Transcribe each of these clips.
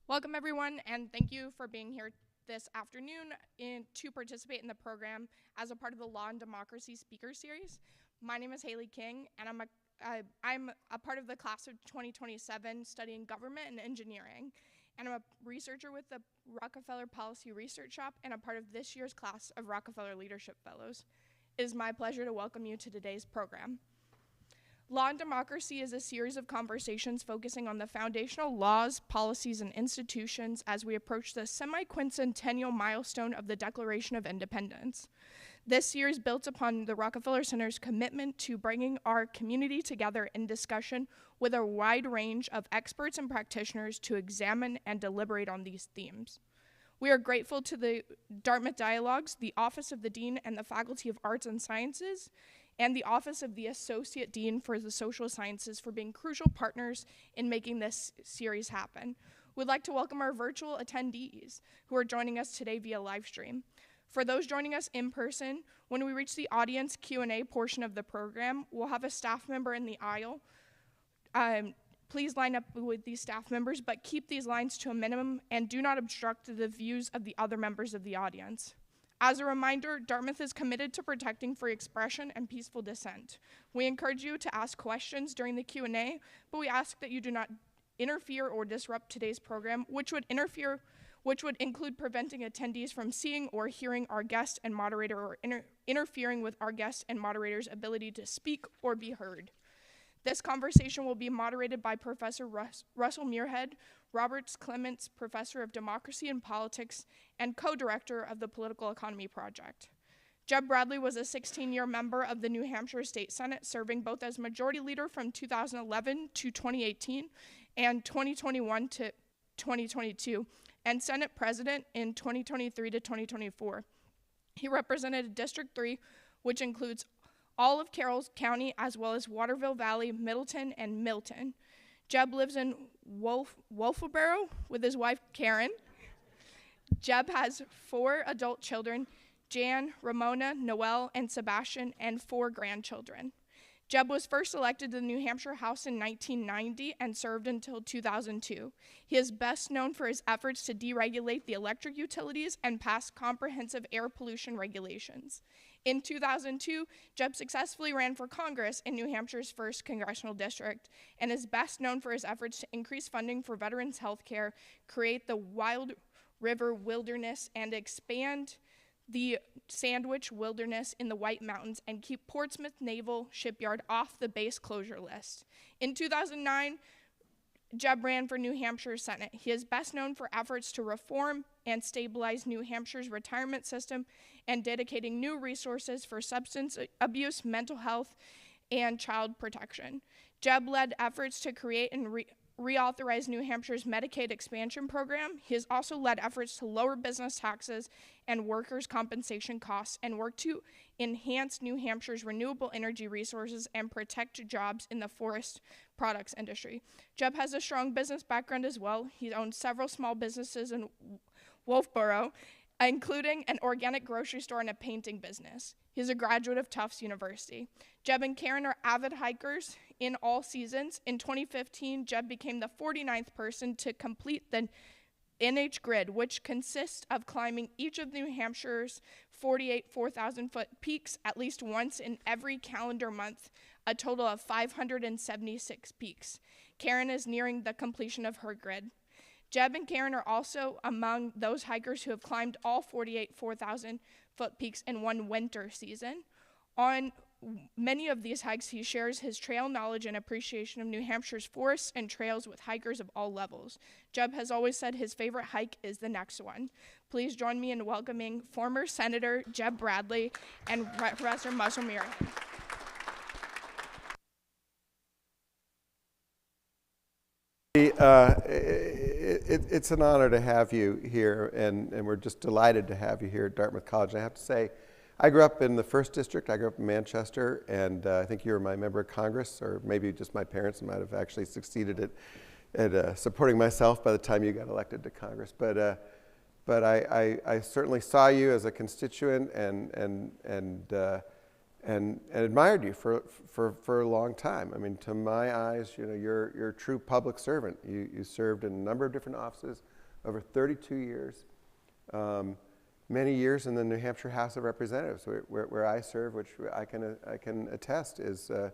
Welcome everyone, and thank you for being here this afternoon to participate in the program as a part of the Law and Democracy Speaker Series. My name is Haley King, and I'm a part of the class of 2027 studying government and engineering, and I'm a researcher with the Rockefeller Policy Research Shop and a part of this year's class of Rockefeller Leadership Fellows. It is my pleasure to welcome you to today's program. Law and Democracy is a series of conversations focusing on the foundational laws, policies, and institutions as we approach the semi-quincentennial milestone of the Declaration of Independence. This series builds upon the Rockefeller Center's commitment to bringing our community together in discussion with a wide range of experts and practitioners to examine and deliberate on these themes. We are grateful to the Dartmouth Dialogues, the Office of the Dean and the Faculty of Arts and Sciences, and the Office of the Associate Dean for the Social Sciences for being crucial partners in making this series happen. We'd like to welcome our virtual attendees who are joining us today via live stream. For those joining us in person, when we reach the audience Q&A portion of the program, we'll have a staff member in the aisle. Please line up with these staff members, but keep these lines to a minimum and do not obstruct the views of the other members of the audience. As a reminder, Dartmouth is committed to protecting free expression and peaceful dissent. We encourage you to ask questions during the Q&A, but we ask that you do not interfere or disrupt today's program, which would include preventing attendees from seeing or hearing our guest and moderator or interfering with our guest and moderator's ability to speak or be heard. This conversation will be moderated by Professor Russell Muirhead, Roberts Clements Professor of Democracy and Politics and co-director of the Political Economy Project. Jeb Bradley was a 16-year member of the New Hampshire State Senate, serving both as Majority Leader from 2011 to 2018 and 2021 to 2022, and Senate President in 2023 to 2024. He represented District 3, which includes all of Carroll County, as well as Waterville Valley, Middleton, and Milton. Jeb lives in Wolfeboro with his wife, Karen. Jeb has 4 adult children, Jan, Ramona, Noel, and Sebastian, and 4 grandchildren. Jeb was first elected to the New Hampshire House in 1990 and served until 2002. He is best known for his efforts to deregulate the electric utilities and pass comprehensive air pollution regulations. In 2002, Jeb successfully ran for Congress in New Hampshire's 1st congressional district and is best known for his efforts to increase funding for veterans' health care, create the Wild River Wilderness, and expand the Sandwich Wilderness in the White Mountains and keep Portsmouth Naval Shipyard off the base closure list. In 2009, Jeb ran for New Hampshire Senate. He is best known for efforts to reform and stabilize New Hampshire's retirement system and dedicating new resources for substance abuse, mental health, and child protection. Jeb led efforts to create and reauthorize New Hampshire's Medicaid expansion program. He has also led efforts to lower business taxes and workers' compensation costs and work to enhance New Hampshire's renewable energy resources and protect jobs in the forest products industry. Jeb has a strong business background as well. He owns several small businesses in Wolfeboro, including an organic grocery store and a painting business. He's a graduate of Tufts University. Jeb and Karen are avid hikers in all seasons. In 2015, Jeb became the 49th person to complete the NH Grid, which consists of climbing each of New Hampshire's 48 4,000-foot peaks at least once in every calendar month, a total of 576 peaks. Karen is nearing the completion of her grid. Jeb and Karen are also among those hikers who have climbed all 48 4,000-foot peaks in one winter season. On many of these hikes, he shares his trail knowledge and appreciation of New Hampshire's forests and trails with hikers of all levels. Jeb has always said his favorite hike is the next one. Please join me in welcoming former Senator Jeb Bradley and Professor Russell Muirhead. It's an honor to have you here, and we're just delighted to have you here at Dartmouth College. And I have to say, I grew up in the 1st District. I grew up in Manchester, and I think you were my member of Congress, or maybe just my parents might have actually succeeded at supporting myself by the time you got elected to Congress. But I certainly saw you as a constituent and admired you for a long time. I mean, to my eyes, you know, you're a true public servant. You served in a number of different offices over 32 years. Many years in the New Hampshire House of Representatives, where I serve, which I can attest is a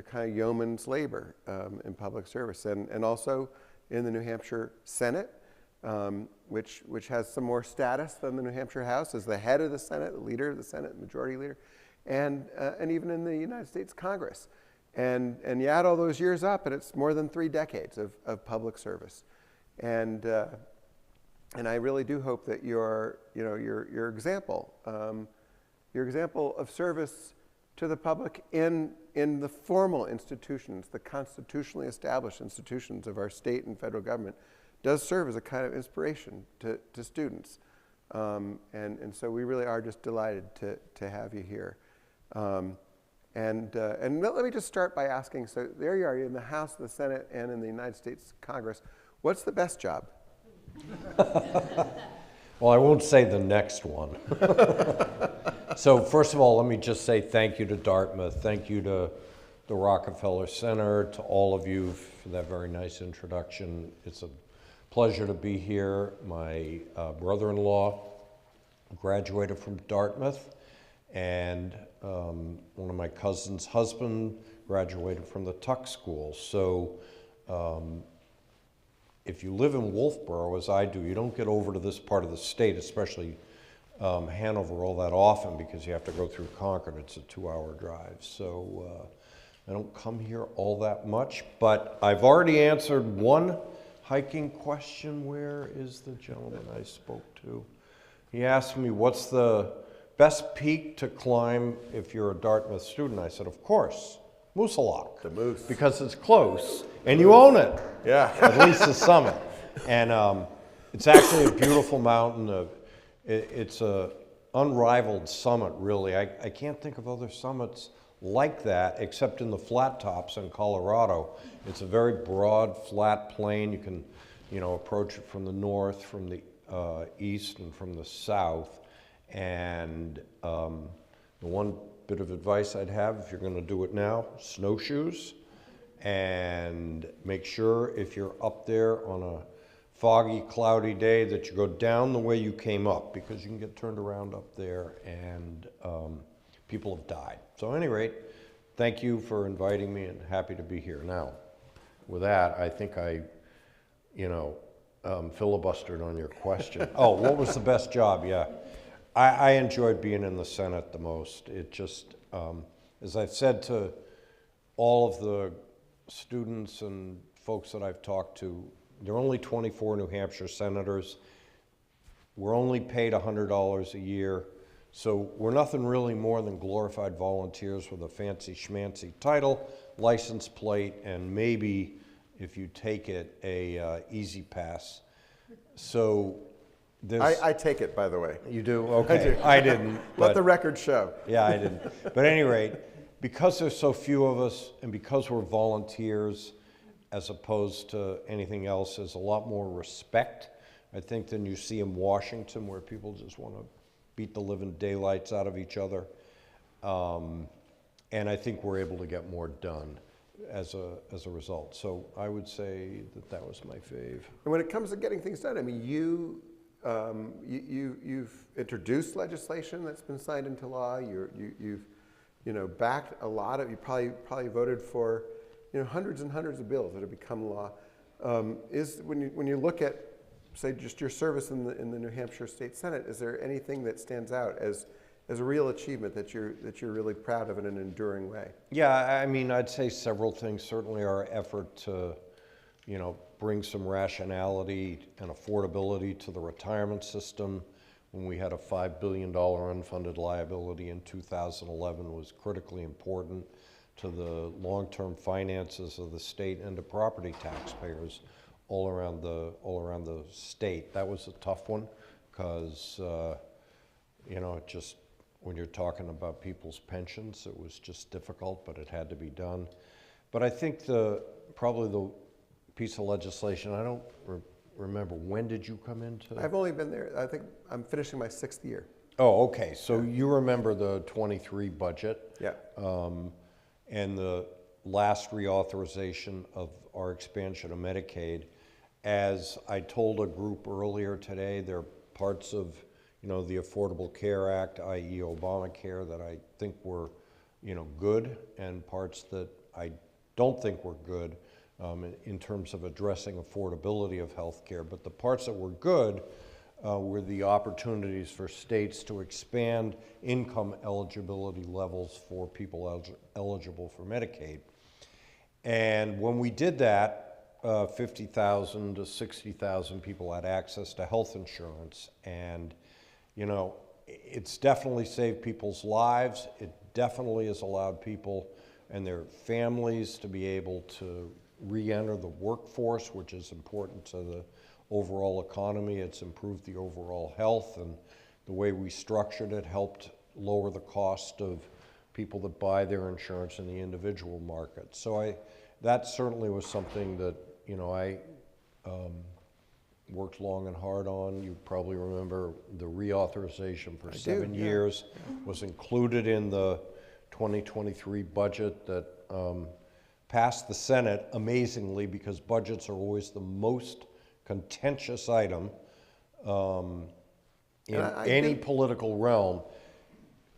kind of yeoman's labor in public service, and also in the New Hampshire Senate, which has some more status than the New Hampshire House as the head of the Senate, the leader of the Senate, majority leader, and even in the United States Congress. And you add all those years up, and it's more than 3 decades of public service. And I really do hope that your example of service to the public in the formal institutions, the constitutionally established institutions of our state and federal government, does serve as a kind of inspiration to students. And so we really are just delighted to have you here. And let me just start by asking, so there you are, you're in the House, the Senate, and in the United States Congress. What's the best job? Well, I won't say the next one. So first of all, let me just say thank you to Dartmouth. Thank you to the Rockefeller Center, to all of you for that very nice introduction. It's a pleasure to be here. My brother-in-law graduated from Dartmouth, and one of my cousin's husband graduated from the Tuck School. So if you live in Wolfboro, as I do, you don't get over to this part of the state, especially Hanover, all that often because you have to go through Concord. It's a 2-hour drive. So I don't come here all that much, but I've already answered one hiking question. Where is the gentleman I spoke to? He asked me, what's the best peak to climb if you're a Dartmouth student? I said, of course, Moosalok. The Moose. Because it's close, and you own it. Yeah. At least the summit. And it's actually a beautiful mountain. It's a unrivaled summit, really. I can't think of other summits like that, except in the flat tops in Colorado. It's a very broad, flat plain. You can, approach it from the north, from the east, and from the south. And the one bit of advice I'd have, if you're going to do it now, snowshoes. And make sure if you're up there on a foggy, cloudy day that you go down the way you came up, because you can get turned around up there, and people have died. So at any rate, thank you for inviting me, and happy to be here. Now, with that, I think I, filibustered on your question. Oh, what was the best job? Yeah. I enjoyed being in the Senate the most. It just, as I've said to all of the students and folks that I've talked to, there are only 24 New Hampshire senators. We're only paid $100 a year. So we're nothing really more than glorified volunteers with a fancy schmancy title, license plate, and maybe, if you take it, a easy pass. So there's... I take it, by the way. You do? Okay. I didn't. Let the record show. Yeah, I didn't. But at any rate, because there's so few of us, and because we're volunteers as opposed to anything else, there's a lot more respect, I think, than you see in Washington, where people just want to beat the living daylights out of each other. And I think we're able to get more done as a result. So I would say that was my fave. And when it comes to getting things done, I mean, you've introduced legislation that's been signed into law. You've backed a lot of. You probably voted for hundreds and hundreds of bills that have become law. When you look at, say, just your service in the New Hampshire State Senate, is there anything that stands out as a real achievement that you're really proud of in an enduring way? Yeah, I mean, I'd say several things. Certainly our effort to, bring some rationality and affordability to the retirement system when we had a $5 billion unfunded liability in 2011 was critically important to the long-term finances of the state and to property taxpayers all around the state. That was a tough one because, just when you're talking about people's pensions, it was just difficult, but it had to be done. But I think probably the piece of legislation, I don't remember, when did you come into? I've only been there, I think I'm finishing my 6th year. Oh, okay, so you remember the 23 budget. Yeah. And the last reauthorization of our expansion of Medicaid. as I told a group earlier today, there are parts of, the Affordable Care Act, i.e. Obamacare, that I think were, good, and parts that I don't think were good in terms of addressing affordability of health care. But the parts that were good were the opportunities for states to expand income eligibility levels for people eligible for Medicaid. And when we did that, 50,000 to 60,000 people had access to health insurance. And, it's definitely saved people's lives. It definitely has allowed people and their families to be able to re-enter the workforce, which is important to the overall economy. It's improved the overall health, and the way we structured it helped lower the cost of people that buy their insurance in the individual market. So that certainly was something that, I worked long and hard on. You probably remember the reauthorization for 7 years was included in the 2023 budget that passed the Senate, amazingly, because budgets are always the most contentious item in any political realm.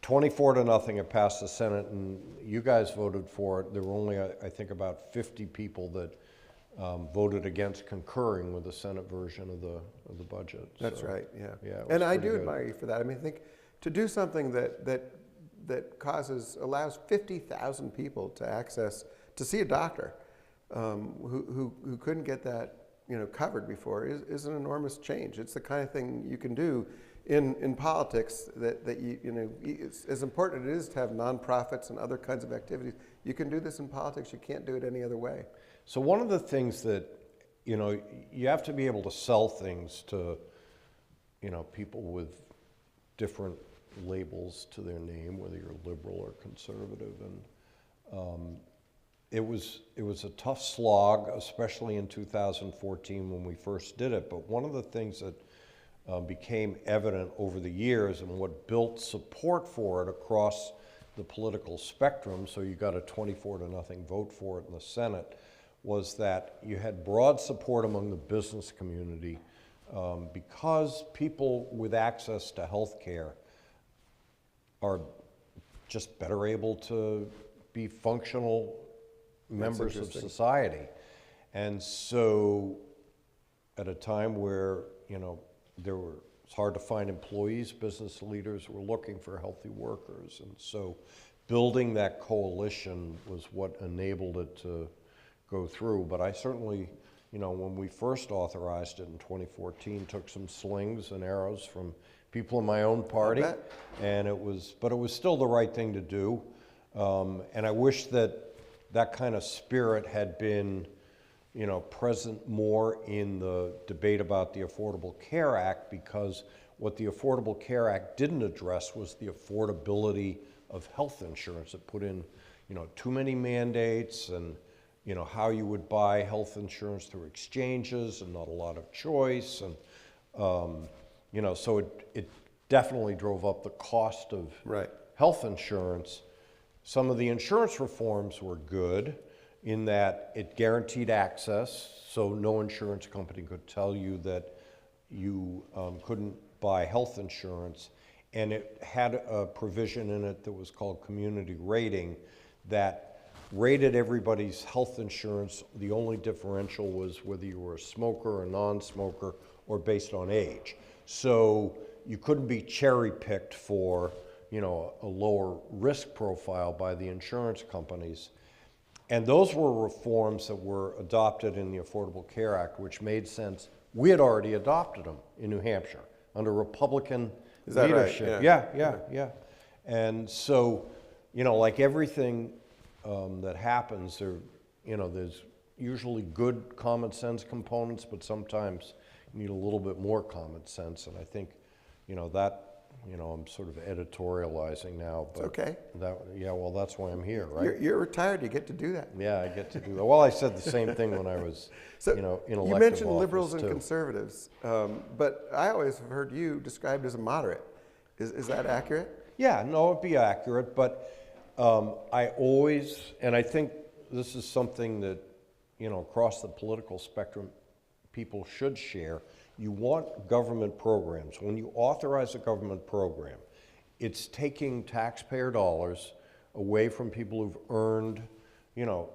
24-0, it passed the Senate, and you guys voted for it. There were only, I think, about 50 people that voted against concurring with the Senate version of the budget. That's right. Yeah. And I do admire you for that. I mean, I think to do something that allows 50,000 people to see a doctor who couldn't get that covered before is an enormous change. It's the kind of thing you can do in politics that it's, as important it is to have nonprofits and other kinds of activities. You can do this in politics. You can't do it any other way. So one of the things that you have to be able to sell things to people with different labels to their name, whether you're liberal or conservative, and it was a tough slog, especially in 2014 when we first did it. But one of the things that became evident over the years, and what built support for it across the political spectrum, so you got a 24-0 vote for it in the Senate, was that you had broad support among the business community because people with access to health care are just better able to be functional members of society. And so at a time where, it's hard to find employees, business leaders were looking for healthy workers. And so building that coalition was what enabled it to go through. But I certainly, when we first authorized it in 2014, took some slings and arrows from people in my own party, and it was still the right thing to do. And I wish that kind of spirit had been, present more in the debate about the Affordable Care Act, because what the Affordable Care Act didn't address was the affordability of health insurance. It put in, too many mandates, and how you would buy health insurance through exchanges, and not a lot of choice, and so it definitely drove up the cost of health insurance. Some of the insurance reforms were good in that it guaranteed access, so no insurance company could tell you that you couldn't buy health insurance, and it had a provision in it that was called community rating that rated everybody's health insurance. The only differential was whether you were a smoker or a non-smoker, or based on age. So you couldn't be cherry-picked for a lower risk profile by the insurance companies. And those were reforms that were adopted in the Affordable Care Act, which made sense. We had already adopted them in New Hampshire under Republican leadership. Right? Yeah. And so, like everything that happens, there's usually good common sense components, but sometimes you need a little bit more common sense. And I think, that, I'm sort of editorializing now. But okay. Well, that's why I'm here, right? You're retired. You get to do that. Yeah, I get to do that. Well, I said the same thing when I was, in elective You mentioned office liberals and too. Conservatives, but I always have heard you described as a moderate. Is that accurate? Yeah, no, it'd be accurate, but I always, and I think this is something that, across the political spectrum, people should share. You want government programs. When you authorize a government program, it's taking taxpayer dollars away from people who've earned, you know,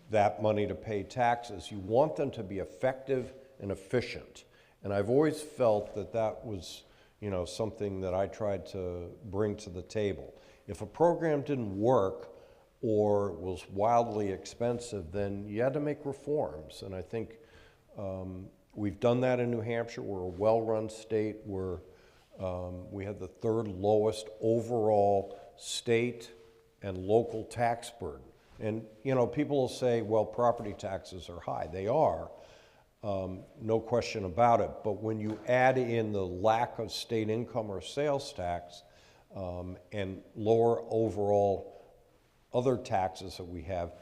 that money to pay taxes. You want them to be effective and efficient. And I've always felt that that was, you know, something that I tried to bring to the table. If a program didn't work or was wildly expensive, then you had to make reforms. And I think we've done that in New Hampshire. We're a well-run state. We had the third lowest overall state and local tax burden. And, you know, people will say, well, property taxes are high. They are, no question about it. But when you add in the lack of state income or sales tax and lower overall other taxes that we have,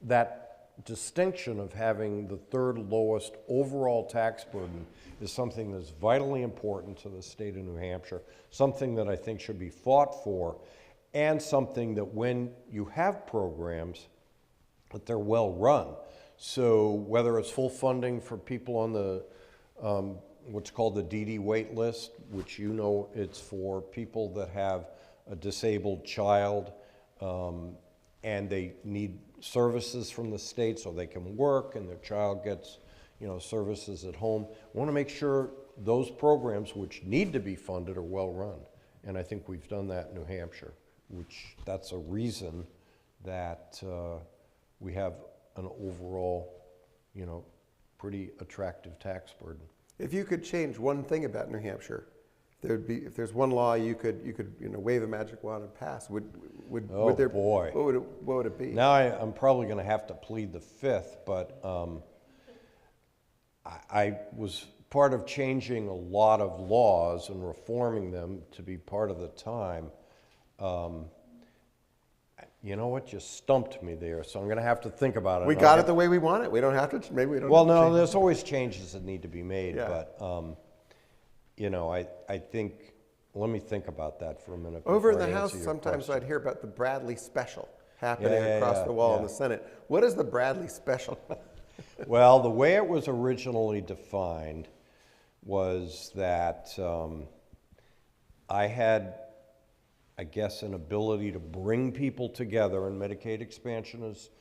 that distinction of having the third lowest overall tax burden is something that's vitally important to the state of New Hampshire, something that I think should be fought for, and something that when you have programs, that they're well run. So whether it's full funding for people on the what's called the DD wait list, which you know it's for people that have a disabled child and they need services from the state so they can work and their child gets, you know, services at home. We want to make sure those programs which need to be funded are well run. And I think we've done that in New Hampshire, which that's a reason that we have an overall, you know, pretty attractive tax burden. If you could change one thing about New Hampshire, if there's one law you could wave a magic wand and pass, would there? Boy. What would it be? Now I'm probably going to have to plead the fifth, but I was part of changing a lot of laws and reforming them to be part of the time. You know what? You stumped me there, so I'm going to have to think about it. We got it the way we want it. We don't have to. Maybe we don't. Well, no, there's always changes that need to be made, yeah. But you know, I think. Let me think about that for a minute. Over in the House, sometimes I'd hear about the Bradley special happening across the wall in the Senate. What is the Bradley special? Well, the way it was originally defined was that I had, I guess, an ability to bring people together, and Medicaid expansion is,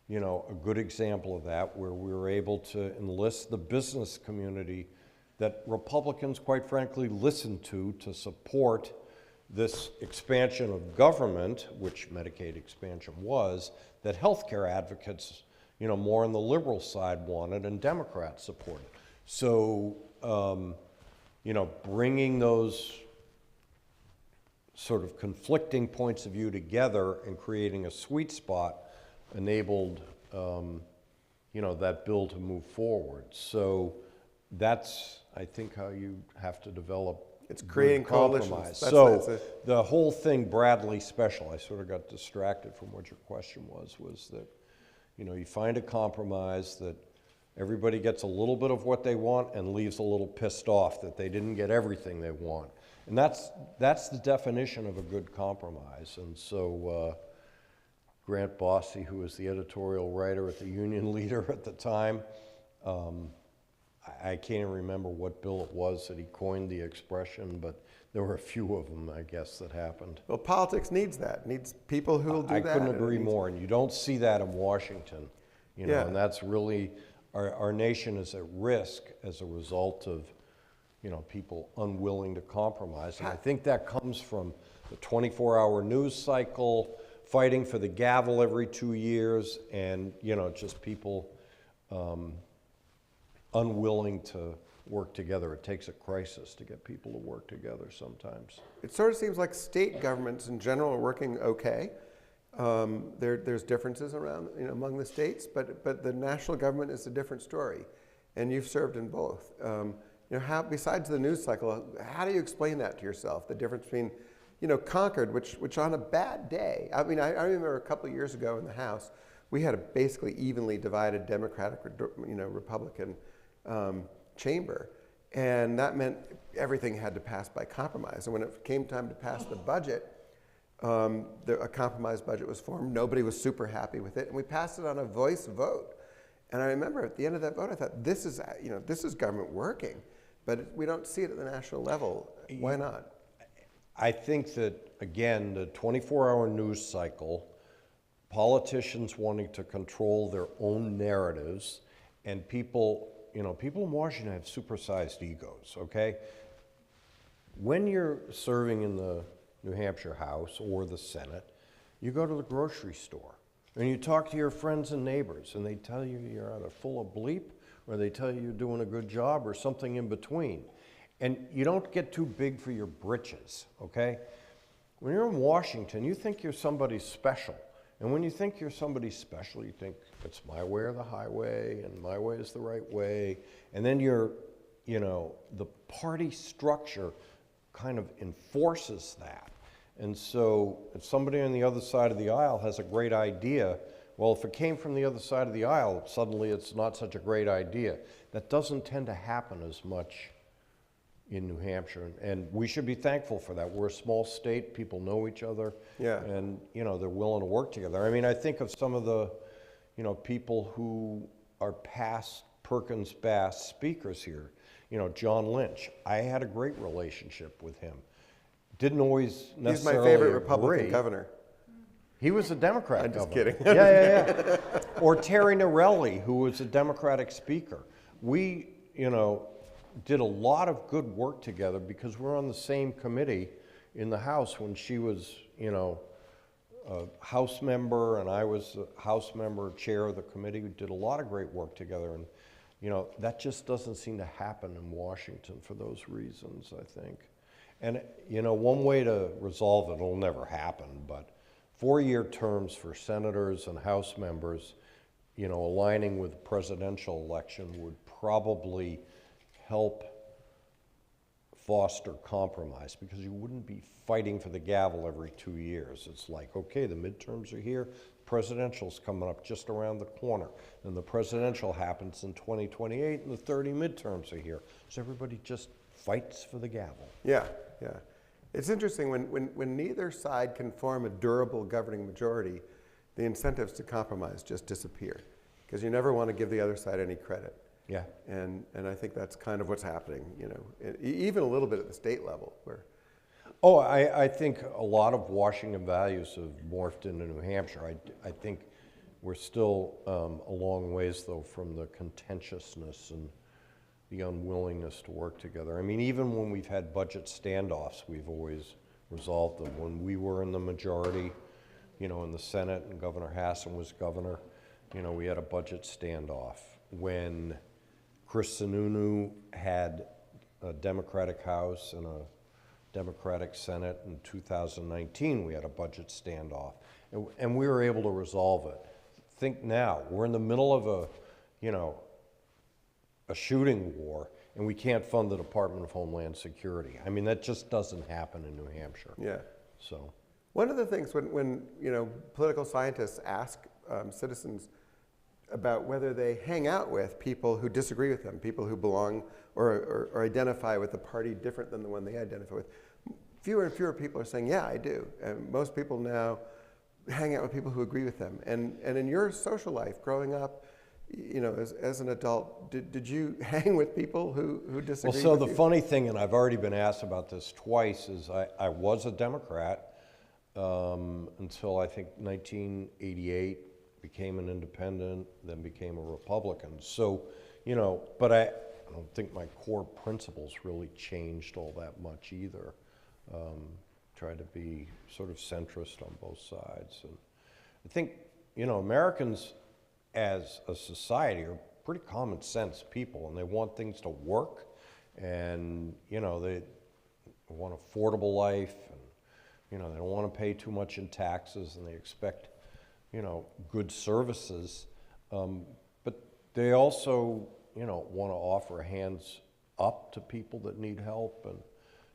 you know, a good example of that, where we were able to enlist the business community that Republicans, quite frankly, listened to support this expansion of government, which Medicaid expansion was, that healthcare advocates, you know, more on the liberal side wanted and Democrats supported. So, you know, bringing those sort of conflicting points of view together and creating a sweet spot enabled, you know, that bill to move forward. So that's, I think, how you have to develop. It's creating coalitions. So the whole thing, Bradley special, I sort of got distracted from what your question was that, you know, you find a compromise that everybody gets a little bit of what they want and leaves a little pissed off that they didn't get everything they want. And that's the definition of a good compromise. And so Grant Bossy, who was the editorial writer at the Union Leader at the time, I can't even remember what bill it was that he coined the expression, but there were a few of them, I guess, that happened. Well, politics needs that. It needs people who will do that. I couldn't agree more, and you don't see that in Washington, you know, and that's really, our nation is at risk as a result of, you know, people unwilling to compromise. And I think that comes from the 24-hour news cycle, fighting for the gavel every 2 years, and, you know, just people unwilling to work together. It takes a crisis to get people to work together sometimes. It sort of seems like state governments in general are working okay. There's differences around, you know, among the states, but the national government is a different story, and you've served in both. You know, how, besides the news cycle, how do you explain that to yourself? The difference between, you know, Concord, which on a bad day, I mean, I remember a couple of years ago in the House, we had a basically evenly divided Democratic, you know, Republican chamber, and that meant everything had to pass by compromise. And when it came time to pass the budget, a compromise budget was formed. Nobody was super happy with it, and we passed it on a voice vote. And I remember at the end of that vote, I thought, this is government working, but we don't see it at the national level. Why not? I think that, again, the 24-hour news cycle, politicians wanting to control their own narratives, and people in Washington have supersized egos, okay? When you're serving in the New Hampshire House or the Senate, you go to the grocery store and you talk to your friends and neighbors, and they tell you you're either full of bleep or they tell you you're doing a good job or something in between. And you don't get too big for your britches, okay? When you're in Washington, you think you're somebody special. And when you think you're somebody special, you think it's my way or the highway, and my way is the right way. And then the party structure kind of enforces that. And so if somebody on the other side of the aisle has a great idea, well, if it came from the other side of the aisle, suddenly it's not such a great idea. That doesn't tend to happen as much in New Hampshire, and we should be thankful for that. We're a small state, people know each other, yeah. And they're willing to work together. I mean, I think of some of the people who are past Perkins Bass speakers here. John Lynch, I had a great relationship with him. Didn't always necessarily He's my favorite agree. Republican governor. He was a Democrat I'm governor. just kidding. Yeah. Or Terry Norelli, who was a Democratic speaker. We, did a lot of good work together because we're on the same committee in the House when she was, a House member and I was a House member, chair of the committee. We did a lot of great work together, and that just doesn't seem to happen in Washington for those reasons, I think. And one way to resolve it, it'll never happen, but 4-year terms for senators and House members, aligning with the presidential election would probably help foster compromise, because you wouldn't be fighting for the gavel every 2 years. It's like, okay, the midterms are here, presidential's coming up just around the corner, and the presidential happens in 2028, and the 30 midterms are here. So everybody just fights for the gavel. Yeah. It's interesting, when neither side can form a durable governing majority, the incentives to compromise just disappear, because you never want to give the other side any credit. Yeah. And I think that's kind of what's happening, even a little bit at the state level where. Oh, I think a lot of Washington values have morphed into New Hampshire. I think we're still a long ways, though, from the contentiousness and the unwillingness to work together. I mean, even when we've had budget standoffs, we've always resolved them. When we were in the majority, in the Senate, and Governor Hassan was governor, we had a budget standoff. When Chris Sununu had a Democratic House and a Democratic Senate in 2019, we had a budget standoff, and we were able to resolve it. Think now, we're in the middle of a shooting war, and we can't fund the Department of Homeland Security. I mean, that just doesn't happen in New Hampshire. Yeah. So, one of the things when political scientists ask citizens about whether they hang out with people who disagree with them, people who belong or identify with a party different than the one they identify with, fewer and fewer people are saying, yeah, I do. And most people now hang out with people who agree with them. And in your social life, growing up, as an adult, did you hang with people who disagree with you? Well, so the funny thing, and I've already been asked about this twice, is I was a Democrat until I think 1988, became an independent, then became a Republican. So, but I don't think my core principles really changed all that much either. Tried to be sort of centrist on both sides. And I think, Americans as a society are pretty common sense people, and they want things to work, and, they want affordable life, and, they don't want to pay too much in taxes, and they expect good services, but they also, want to offer hands up to people that need help,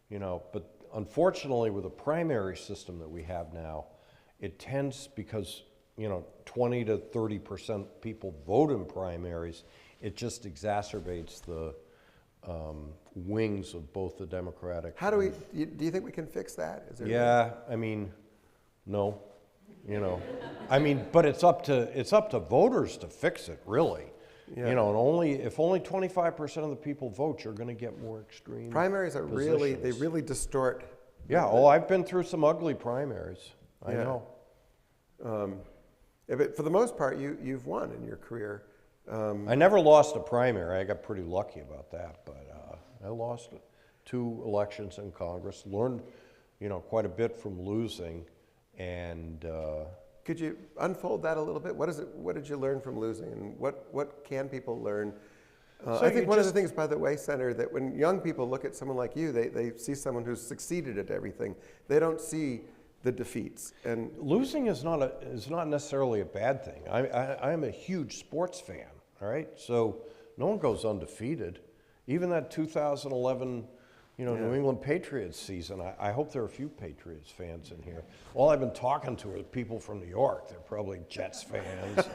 and, but unfortunately with the primary system that we have now, it tends, because, 20 to 30% people vote in primaries, it just exacerbates the wings of both the Democratic. How do you think we can fix that? Yeah, I mean, no. I mean, but it's up to voters to fix it, really. Yeah. You know, and if only 25% of the people vote, you're going to get more extreme Primaries are they positions. really distort. Yeah, I've been through some ugly primaries. I Yeah. know. Yeah, but for the most part, you've won in your career. I never lost a primary. I got pretty lucky about that, but I lost 2 elections in Congress, learned, you know, quite a bit from losing, and Could you unfold that a little bit? What did you learn from losing, and what can people learn? So I think one of the things, by the way, Senator, that when young people look at someone like you, they see someone who's succeeded at everything. They don't see the defeats. And losing is not necessarily a bad thing. I'm a huge sports fan, all right? So no one goes undefeated. Even that 2011, you know, New England Patriots season, I hope there are a few Patriots fans in here. All I've been talking to are people from New York. They're probably Jets fans,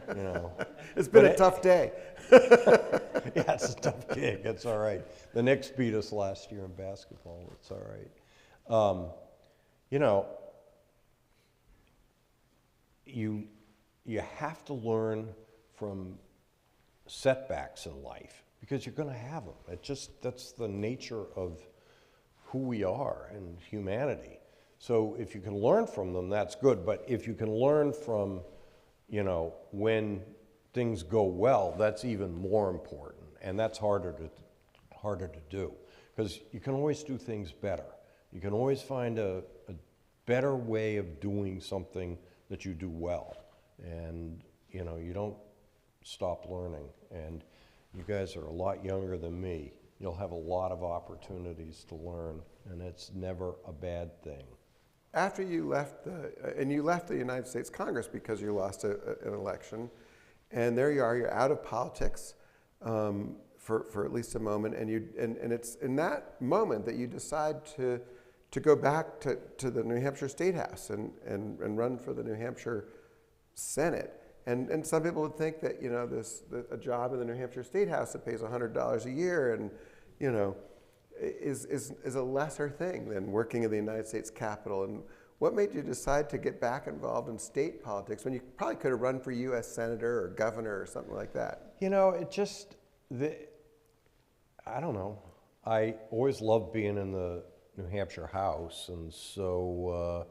you know. It's been a tough day. Yeah, it's a tough gig. It's all right. The Knicks beat us last year in basketball. It's all right. You know, you have to learn from setbacks in life because you're going to have them. That's the nature of who we are and humanity. So if you can learn from them, that's good. But if you can learn from, you know, when things go well, that's even more important, and that's harder to do because you can always do things better. You can always find a better way of doing something that you do well, and you know, you don't stop learning. And you guys are a lot younger than me. You'll have a lot of opportunities to learn, and it's never a bad thing. After you left the United States Congress because you lost an election, and there you are, you're out of politics for at least a moment, and it's in that moment that you decide to go back to the New Hampshire State House and run for the New Hampshire Senate. And some people would think that, you know, a job in the New Hampshire State House that pays $100 a year and, you know, is a lesser thing than working in the United States Capitol. And what made you decide to get back involved in state politics when you probably could have run for U.S. Senator or governor or something like that? You know, I don't know. I always loved being in the New Hampshire House, and so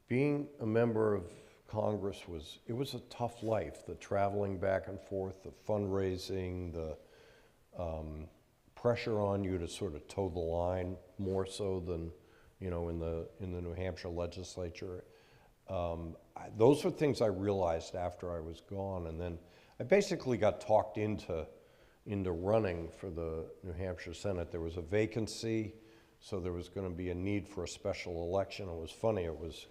being a member of Congress was a tough life. The traveling back and forth, the fundraising, the pressure on you to sort of toe the line more so than, you know, in the New Hampshire legislature. Those were things I realized after I was gone, and then I basically got talked into running for the New Hampshire Senate. There was a vacancy, so there was going to be a need for a special election. It was funny. It was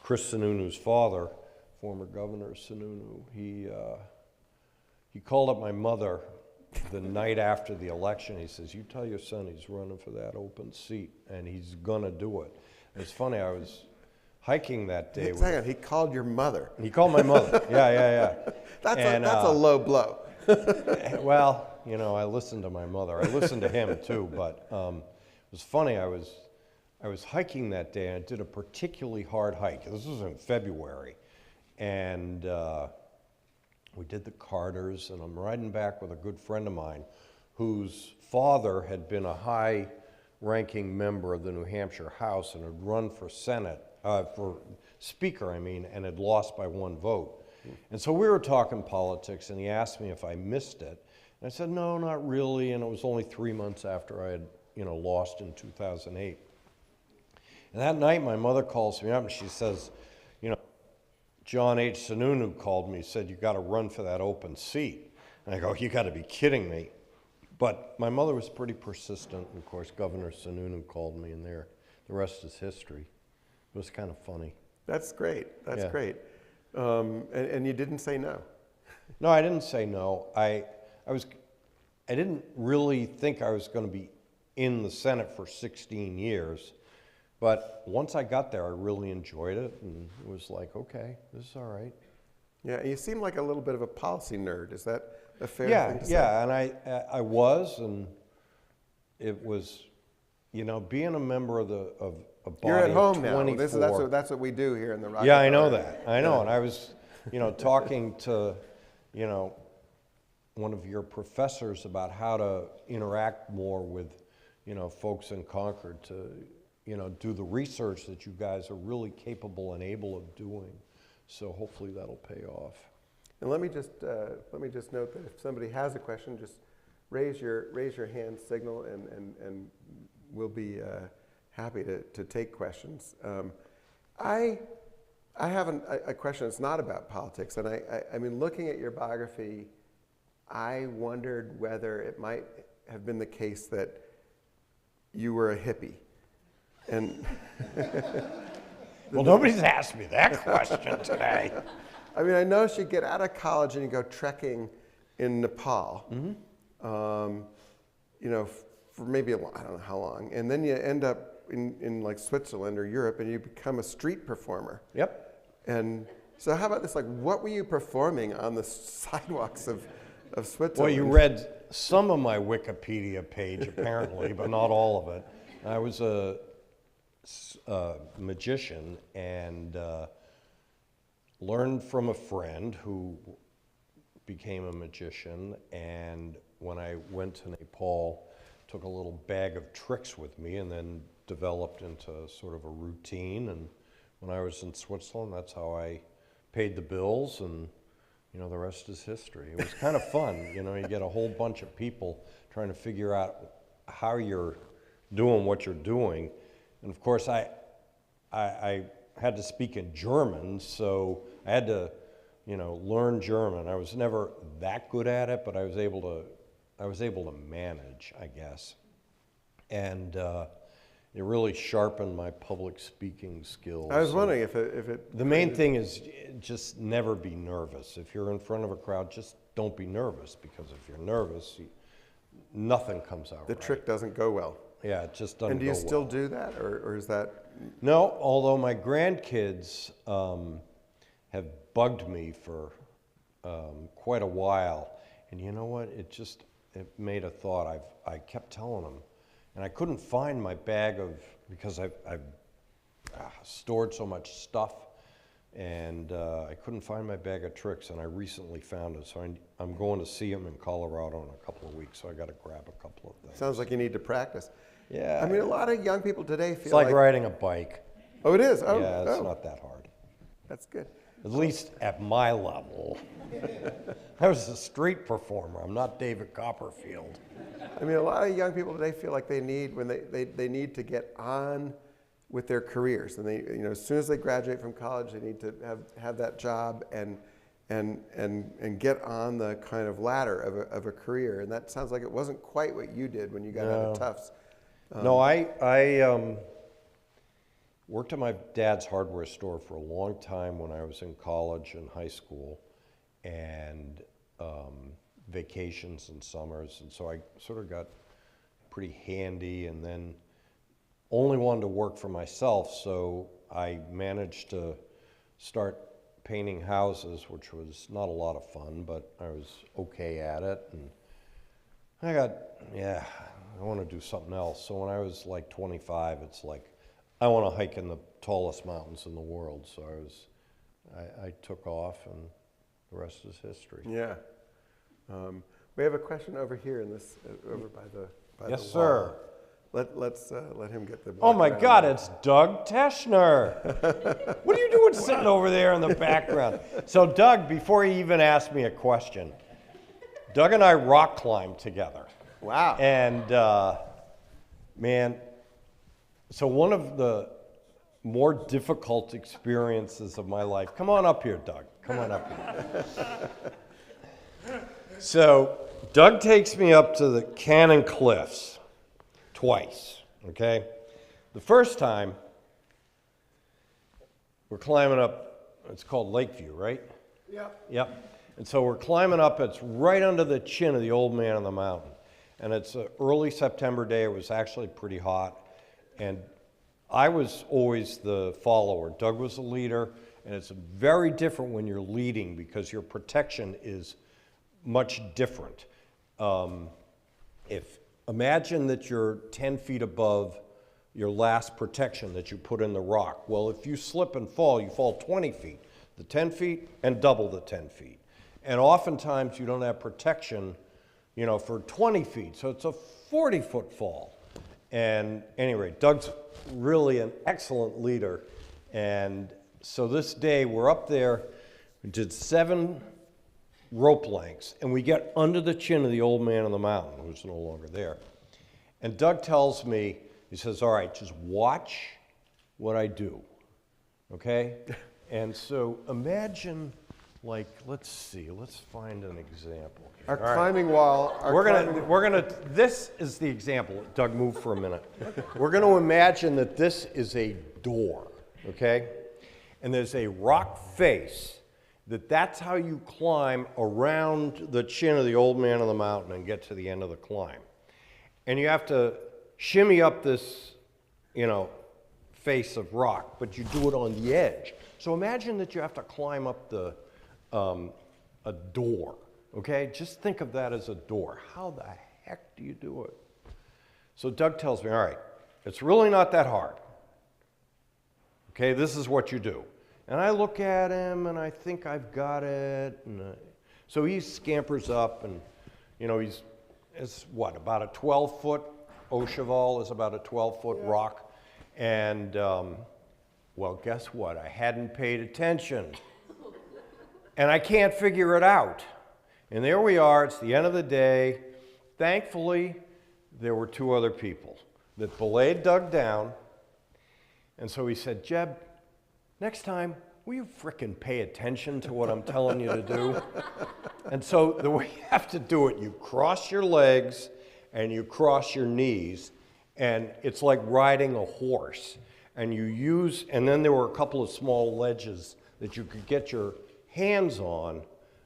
Chris Sununu's father, former Governor Sununu. He called up my mother the night after the election. He says, "You tell your son he's running for that open seat, and he's gonna do it." And it's funny. I was hiking that day. Hang on, he called your mother. He called my mother. Yeah. That's a low blow. Well, you know, I listened to my mother. I listened to him too, but it was funny. I was hiking that day, and I did a particularly hard hike. This was in February, and we did the Carters, and I'm riding back with a good friend of mine whose father had been a high-ranking member of the New Hampshire House and had run for for Speaker, and had lost by 1 vote. And so we were talking politics, and he asked me if I missed it. And I said, no, not really, and it was only 3 months after I had, you know, lost in 2008. And that night, my mother calls me up, and she says, you know, John H. Sununu called me, said, you got to run for that open seat. And I go, you got to be kidding me. But my mother was pretty persistent, and of course, Governor Sununu called me, and the rest is history. It was kind of funny. That's great. That's great. And you didn't say no. No, I didn't say no. I didn't really think I was going to be in the Senate for 16 years. But once I got there, I really enjoyed it, and it was like, okay, this is all right. Yeah, you seem like a little bit of a policy nerd. Is that a fair thing to say? Yeah, and I was, and it was, you know, being a member of a body You're at home of 24. now. That's what we do here in the Rockefeller. Yeah, I know that. I know, and I was, you know, talking to, you know, one of your professors about how to interact more with, folks in Concord to, do the research that you guys are really capable and able of doing. So hopefully that'll pay off. And let me just note that if somebody has a question, just raise your hand signal, and we'll be happy to take questions. I have a question that's not about politics, and I mean, looking at your biography, I wondered whether it might have been the case that you were a hippie. And well, nobody's asked me that question today. I mean, I noticed you get out of college and you go trekking in Nepal, for maybe I don't know how long, and then you end up in like Switzerland or Europe, and you become a street performer. Yep. And so how about this? Like, what were you performing on the sidewalks of Switzerland? Well, you read some of my Wikipedia page, apparently, but not all of it. I was a magician and learned from a friend who became a magician, and when I went to Nepal, took a little bag of tricks with me and then developed into sort of a routine. And when I was in Switzerland, that's how I paid the bills, and the rest is history. It was kind of fun. You get a whole bunch of people trying to figure out how you're doing what you're doing. And of course, I had to speak in German, so I had to, learn German. I was never that good at it, but I was able to manage, I guess. And it really sharpened my public speaking skills. I was wondering if it... The main thing is just never be nervous. If you're in front of a crowd, just don't be nervous, because if you're nervous, nothing comes out right. The trick doesn't go well. Yeah, it just doesn't go well. And do you still do that, or is that... No, although my grandkids have bugged me for quite a while. And you know what? It made a thought. I kept telling them, and I couldn't find my bag because I've stored so much stuff, and I couldn't find my bag of tricks, and I recently found it. So I'm going to see them in Colorado in a couple of weeks, so I got to grab a couple of things. Sounds like you need to practice. Yeah. I mean, a lot of young people today feel it's like riding a bike. Oh, it is? Oh, yeah, it's not that hard. That's good. At least at my level. I was a street performer. I'm not David Copperfield. I mean, a lot of young people today feel like they need, when they need to get on with their careers, and they, as soon as they graduate from college, they need to have that job and get on the kind of ladder of a career. And that sounds like it wasn't quite what you did when you got out of Tufts. No, I worked at my dad's hardware store for a long time when I was in college and high school, and vacations and summers, and so I sort of got pretty handy, and then only wanted to work for myself, so I managed to start painting houses, which was not a lot of fun, but I was okay at it, and I want to do something else. So when I was like 25, it's like, I want to hike in the tallest mountains in the world. So I took off, and the rest is history. Yeah. We have a question over here in this, over by the yes, wall. sir. Let him get the. Oh my God, it's Doug Teschner. What are you doing sitting over there in the background? So Doug, before he even asked me a question, Doug and I rock climbed together. Wow. And man, so one of the more difficult experiences of my life, come on up here, Doug, come on up here. So Doug takes me up to the Cannon Cliffs twice, okay? The first time, we're climbing up, it's called Lakeview, right? Yep. Yep. And so we're climbing up, it's right under the chin of the old man on the mountain. And it's an early September day, it was actually pretty hot. And I was always the follower. Doug was the leader, and it's very different when you're leading because your protection is much different. Imagine that you're 10 feet above your last protection that you put in the rock. Well, if you slip and fall, you fall 20 feet, the 10 feet and double the 10 feet. And oftentimes you don't have protection, you know, for 20 feet. So it's a 40-foot fall. And anyway, Doug's really an excellent leader. And so this day we're up there, we did 7 rope lengths, and we get under the chin of the old man on the mountain, who's no longer there. And Doug tells me, he says, all right, just watch what I do, okay? And so imagine, like, let's see, let's find an example here. Our climbing wall. This is the example. Doug, move for a minute. We're going to imagine that this is a door, okay? And there's a rock face, that's how you climb around the chin of the old man on the mountain and get to the end of the climb. And you have to shimmy up this, you know, face of rock, but you do it on the edge. So imagine that you have to climb up a door, okay? Just think of that as a door. How the heck do you do it? So Doug tells me, all right, it's really not that hard. Okay, this is what you do. And I look at him and I think I've got it. And so he scampers up and, you know, it's what, about a 12-foot, Ocheval is about a 12-foot rock. And, well, guess what? I hadn't paid attention. And I can't figure it out. And there we are, it's the end of the day. Thankfully, there were 2 other people that belayed Doug down. And so he said, Jeb, next time, will you frickin' pay attention to what I'm telling you to do? And so the way you have to do it, you cross your legs and you cross your knees, and it's like riding a horse. And and then there were a couple of small ledges that you could get your hands on,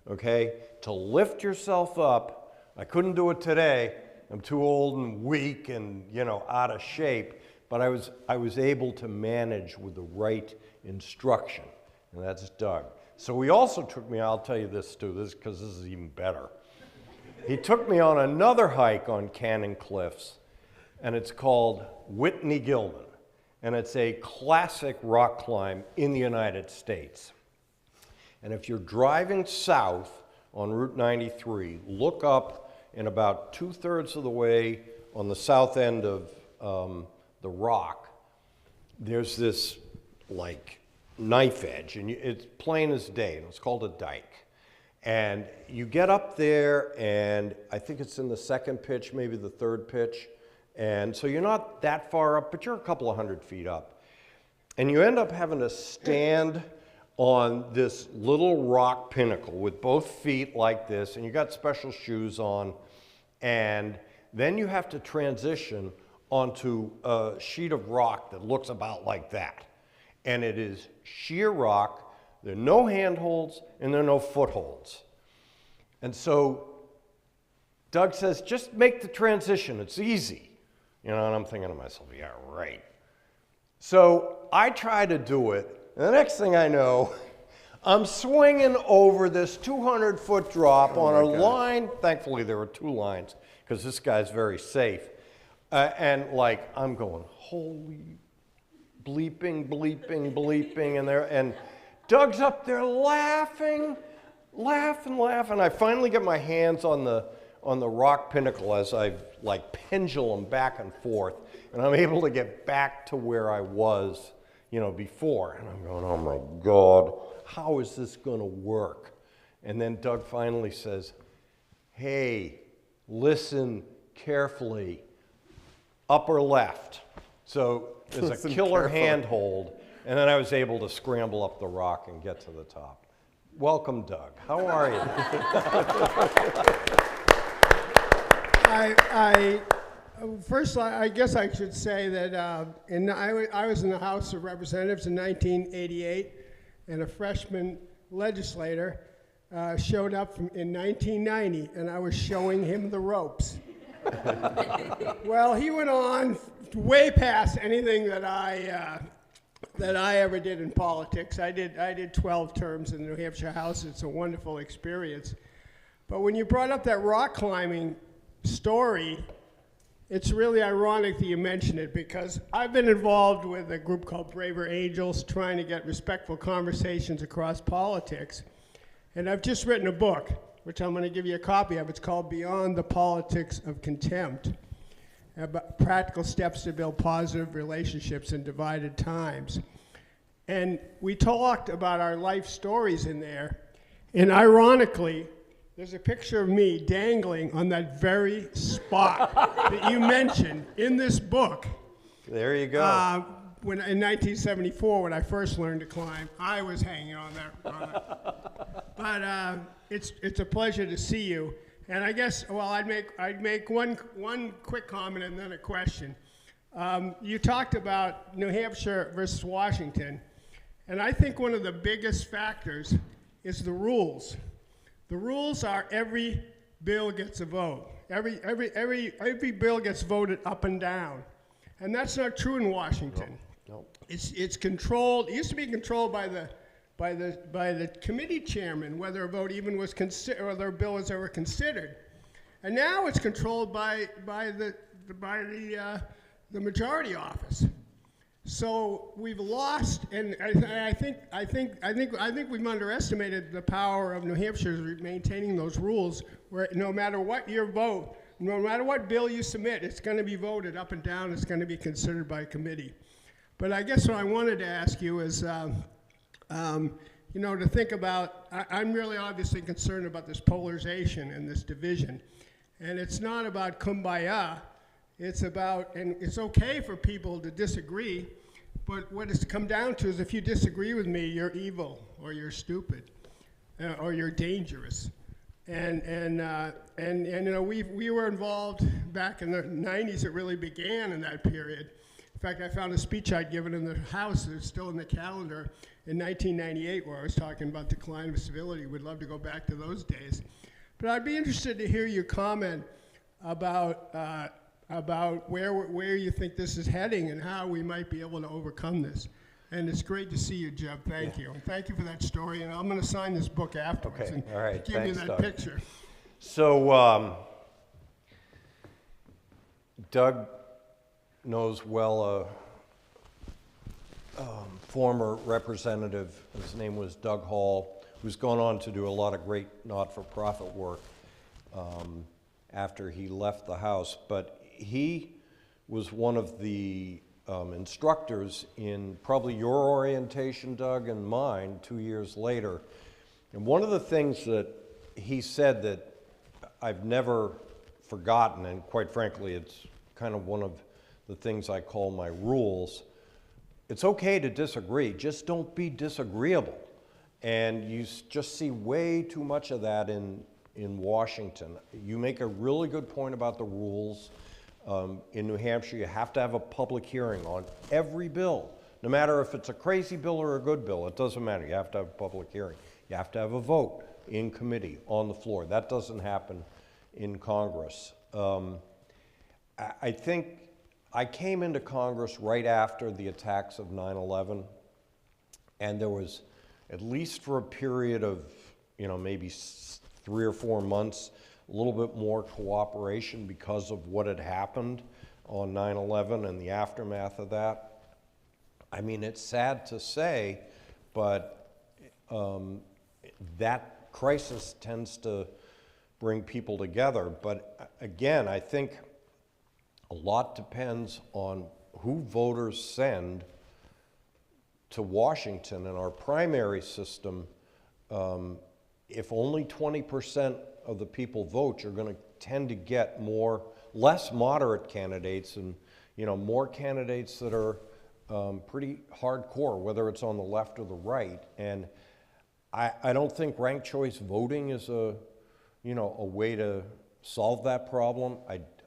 okay, to lift yourself up. I couldn't do it today. I'm too old and weak and, you know, out of shape. But I was able to manage with the right instruction, and that's Doug. So he also took me, I'll tell you this too, because this is even better. He took me on another hike on Cannon Cliffs, and it's called Whitney Gilman, and it's a classic rock climb in the United States. And if you're driving south on Route 93, look up, and about 2/3 of the way on the south end of the rock, there's this like knife edge, and it's plain as day, and it's called a dike. And you get up there, and I think it's in the 2nd pitch, maybe the 3rd pitch, and so you're not that far up, but you're a couple of 100 feet up. And you end up having to stand on this little rock pinnacle with both feet like this, and you got special shoes on, and then you have to transition onto a sheet of rock that looks about like that. And it is sheer rock, there are no handholds, and there are no footholds. And so Doug says, just make the transition, it's easy. You know, and I'm thinking to myself, yeah, right. So I try to do it, and the next thing I know, I'm swinging over this 200-foot drop on a line. Thankfully, there were 2 lines, because this guy's very safe. And like, I'm going, holy bleeping, bleeping, bleeping, and Doug's up there laughing. I finally get my hands on the rock pinnacle as I like pendulum back and forth, and I'm able to get back to where I was, you know, before. And I'm going, oh my God, how is this going to work? And then Doug finally says, hey, listen carefully. Upper left. So there's a killer handhold, and then I was able to scramble up the rock and get to the top. Welcome, Doug. How are you? First, I guess I should say that I was in the House of Representatives in 1988, and a freshman legislator showed up in 1990, and I was showing him the ropes. Well, he went on way past anything that I ever did in politics. I did 12 terms in the New Hampshire House. It's a wonderful experience. But when you brought up that rock climbing story, it's really ironic that you mentioned it, because I've been involved with a group called Braver Angels, trying to get respectful conversations across politics. And I've just written a book, which I'm going to give you a copy of. It's called Beyond the Politics of Contempt, about practical steps to build positive relationships in divided times. And we talked about our life stories in there. And ironically, there's a picture of me dangling on that very spot that you mentioned in this book. There you go. In 1974, when I first learned to climb, I was hanging on that. But it's a pleasure to see you. And I guess, well, I'd make one quick comment and then a question. You talked about New Hampshire versus Washington, and I think one of the biggest factors is the rules. The rules are every bill gets a vote. Every bill gets voted up and down, and that's not true in Washington. No. It's controlled. It used to be controlled by the committee chairman whether a vote even was considered or whether a bill was ever considered, and now it's controlled by the majority office. So we've lost, and I think we've underestimated the power of New Hampshire maintaining those rules, where no matter what your vote, no matter what bill you submit, it's going to be voted up and down. It's going to be considered by a committee. But I guess what I wanted to ask you is, to think about, I'm really obviously concerned about this polarization and this division. And it's not about kumbaya. It's about, and it's okay for people to disagree, but what it's come down to is if you disagree with me, you're evil, or you're stupid, or you're dangerous. And we were involved back in the 90s. It really began in that period. In fact, I found a speech I'd given in the House that's still in the calendar in 1998 where I was talking about decline of civility. We'd love to go back to those days. But I'd be interested to hear your comment about where you think this is heading and how we might be able to overcome this. And it's great to see you, Jeb. Thank you. And thank you for that story. And I'm going to sign this book afterwards and all right. give Thanks, you that Doug. picture. So Doug knows well a former representative, his name was Doug Hall, who's gone on to do a lot of great not-for-profit work after he left the House. But he was one of the instructors in probably your orientation, Doug, and mine 2 years later. And one of the things that he said that I've never forgotten, and quite frankly, it's kind of one of the things I call my rules, it's okay to disagree, just don't be disagreeable. And you just see way too much of that in Washington. You make a really good point about the rules. In New Hampshire, you have to have a public hearing on every bill. No matter if it's a crazy bill or a good bill, it doesn't matter. You have to have a public hearing. You have to have a vote in committee, on the floor. That doesn't happen in Congress. I think I came into Congress right after the attacks of 9/11, and there was, at least for a period of, maybe 3 or 4 months, a little bit more cooperation because of what had happened on 9/11 and the aftermath of that. I mean, it's sad to say, but that crisis tends to bring people together. But again, I think a lot depends on who voters send to Washington. In our primary system, if only 20% of the people vote, you're going to tend to get less moderate candidates and more candidates that are pretty hardcore, whether it's on the left or the right. And I don't think ranked choice voting is a way to solve that problem.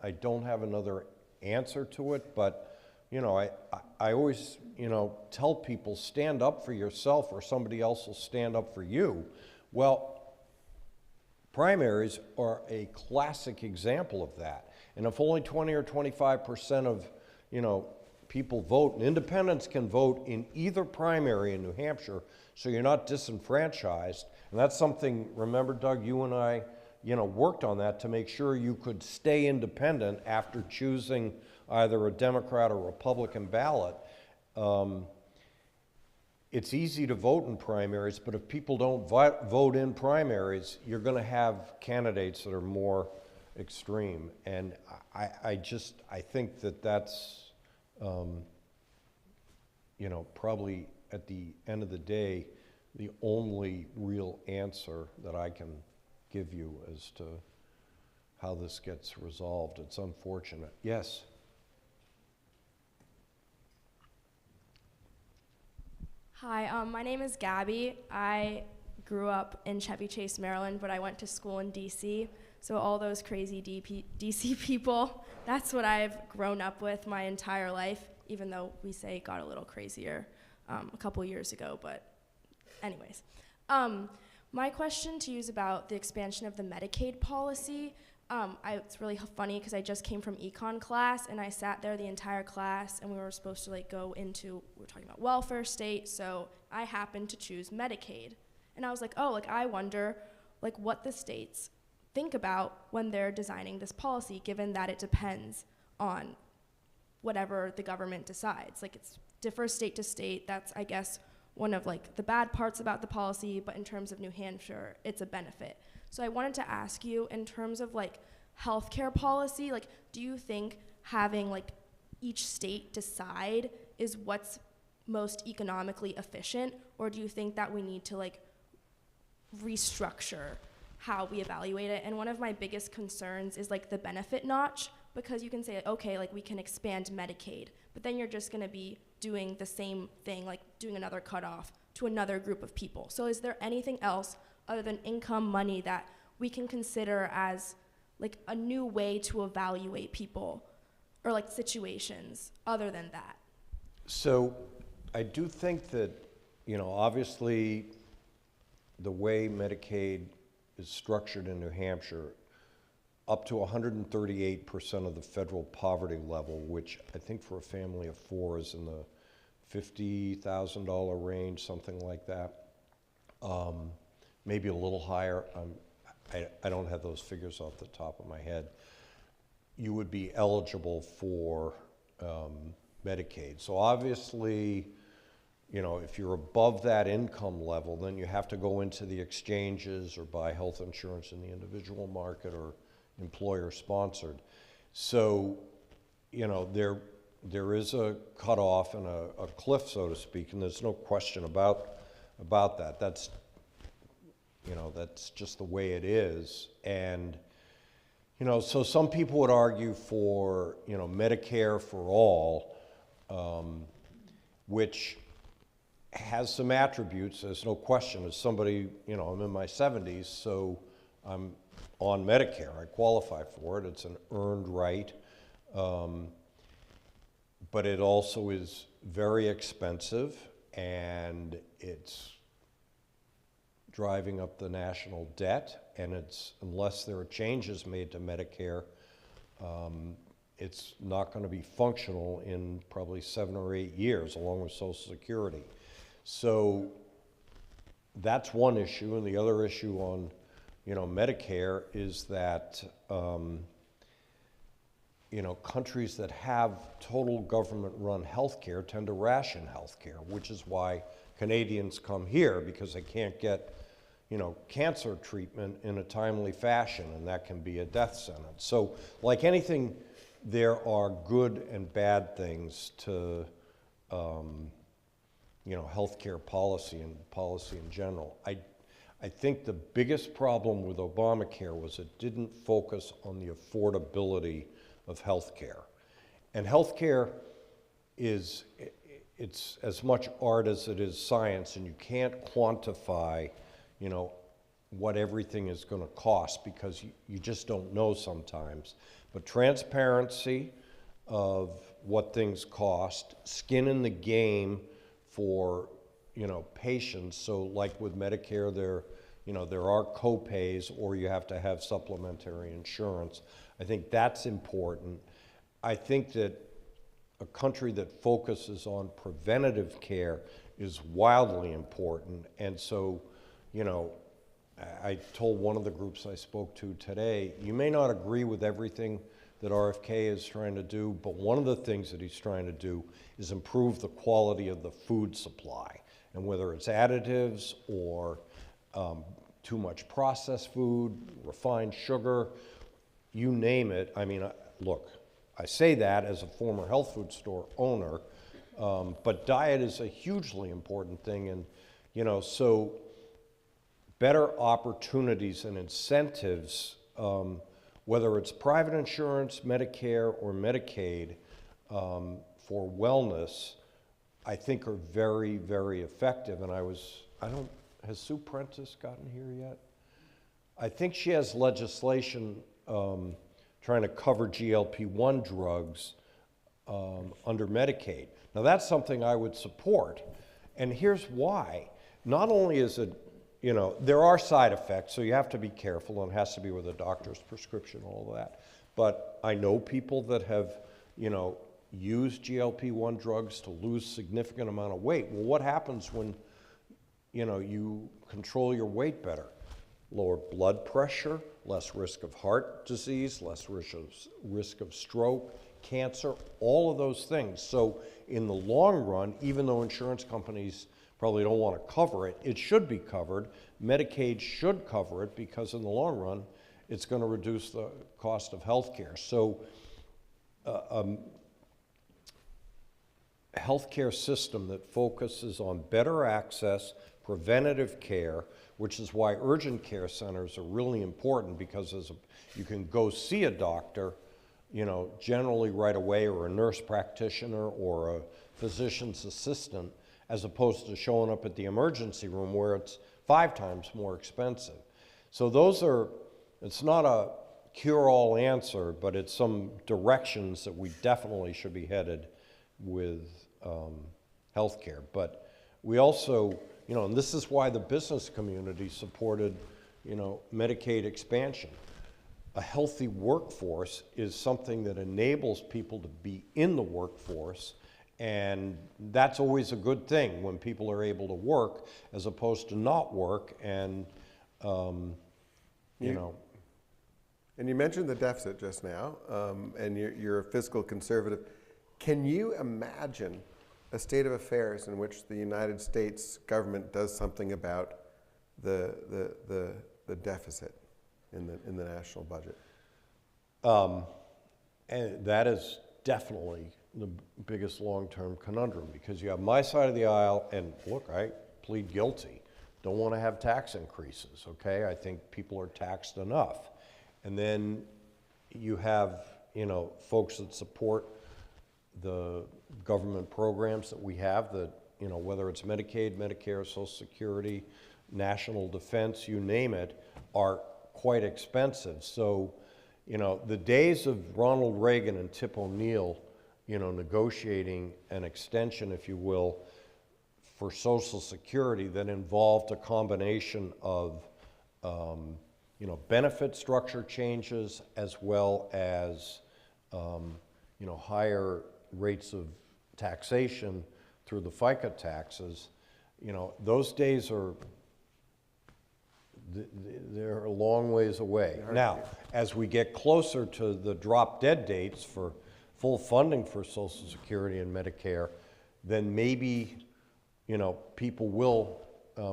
I don't have another answer to it, but I always tell people, stand up for yourself or somebody else will stand up for you. Well, primaries are a classic example of that. And if only 20 or 25% of people vote, and independents can vote in either primary in New Hampshire, so you're not disenfranchised. And that's something, remember, Doug, you and I worked on that to make sure you could stay independent after choosing either a Democrat or Republican ballot. it's easy to vote in primaries, but if people don't vote in primaries, you're going to have candidates that are more extreme. And I think that that's, probably at the end of the day, the only real answer that I can give you as to how this gets resolved. It's unfortunate. Yes? Hi, my name is Gabby. I grew up in Chevy Chase, Maryland, but I went to school in DC. So all those crazy DC people, that's what I've grown up with my entire life, even though we say it got a little crazier a couple years ago, but anyways. My question to you is about the expansion of the Medicaid policy. It's really funny because I just came from econ class and I sat there the entire class and we were supposed to go into, we were talking about welfare state, so I happened to choose Medicaid. And I was like, oh, I wonder what the states think about when they're designing this policy, given that it depends on whatever the government decides. It differs state to state. That's, I guess, one of the bad parts about the policy, but in terms of New Hampshire, it's a benefit. So I wanted to ask you, in terms of healthcare policy, do you think having each state decide is what's most economically efficient, or do you think that we need to restructure how we evaluate it? And one of my biggest concerns is the benefit notch, because you can say, okay, we can expand Medicaid, but then you're just gonna be doing the same thing, doing another cutoff to another group of people. So is there anything else other than income money that we can consider as a new way to evaluate people or situations other than that? So I do think that, obviously the way Medicaid is structured in New Hampshire, up to 138% of the federal poverty level, which I think for a family of four is in the $50,000 range, something like that. Maybe a little higher. I don't have those figures off the top of my head. You would be eligible for Medicaid. So obviously, if you're above that income level, then you have to go into the exchanges or buy health insurance in the individual market or employer sponsored. So, there is a cutoff and a cliff, so to speak, and there's no question about that. That's just the way it is. And, so some people would argue for, Medicare for all, which has some attributes, there's no question. As somebody, I'm in my 70s, so I'm on Medicare. I qualify for it. It's an earned right. But it also is very expensive, and it's driving up the national debt, and unless there are changes made to Medicare, it's not going to be functional in probably 7 or 8 years, along with Social Security. So that's one issue, and the other issue on Medicare is that countries that have total government-run healthcare tend to ration healthcare, which is why Canadians come here, because they can't get cancer treatment in a timely fashion, and that can be a death sentence. So like anything, there are good and bad things to healthcare policy and policy in general. I think the biggest problem with Obamacare was it didn't focus on the affordability of healthcare. And healthcare it's as much art as it is science, and you can't quantify, what everything is going to cost, because you just don't know sometimes. But transparency of what things cost, skin in the game for patients. So like with Medicare, there are co-pays, or you have to have supplementary insurance. I think that's important. I think that a country that focuses on preventative care is wildly important. And so, I told one of the groups I spoke to today, you may not agree with everything that RFK is trying to do, but one of the things that he's trying to do is improve the quality of the food supply. And whether it's additives or too much processed food, refined sugar, you name it. I mean, look, I say that as a former health food store owner, but diet is a hugely important thing. And, you know, so better opportunities and incentives, whether it's private insurance, Medicare, or Medicaid, for wellness, I think are very, very effective. And has Sue Prentice gotten here yet? I think she has legislation trying to cover GLP-1 drugs under Medicaid. Now that's something I would support, and here's why. Not only is it, you know, there are side effects, so you have to be careful, and it has to be with a doctor's prescription, all of that. But I know people that have, you know, used GLP-1 drugs to lose significant amount of weight. Well, what happens when, you know, you control your weight better? Lower blood pressure, less risk of heart disease, less risk of stroke, cancer, all of those things. So in the long run, even though insurance companies probably don't want to cover it, it should be covered. Medicaid should cover it because in the long run, it's going to reduce the cost of health care. So healthcare system that focuses on better access, preventative care, which is why urgent care centers are really important, because you can go see a doctor, you know, generally right away, or a nurse practitioner or a physician's assistant, as opposed to showing up at the emergency room where it's 5 times more expensive. So it's not a cure-all answer, but it's some directions that we definitely should be headed with healthcare. But we also, you know, and this is why the business community supported, you know, Medicaid expansion. A healthy workforce is something that enables people to be in the workforce, and that's always a good thing when people are able to work as opposed to not work. And you know. And you mentioned the deficit just now, and you're a fiscal conservative. Can you imagine a state of affairs in which the United States government does something about the deficit in the national budget? And that is definitely the biggest long-term conundrum, because you have my side of the aisle, and look, I plead guilty. Don't want to have tax increases, okay? I think people are taxed enough. And then you have, you know, folks that support the government programs that we have that, you know, whether it's Medicaid, Medicare, Social Security, national defense, you name it, are quite expensive. So, you know, the days of Ronald Reagan and Tip O'Neill, you know, negotiating an extension, if you will, for Social Security that involved a combination of, you know, benefit structure changes as well as, you know, higher rates of taxation through the FICA taxes, you know, those days are, they're a long ways away. Now, as we get closer to the drop dead dates for full funding for Social Security and Medicare, then maybe, you know, people will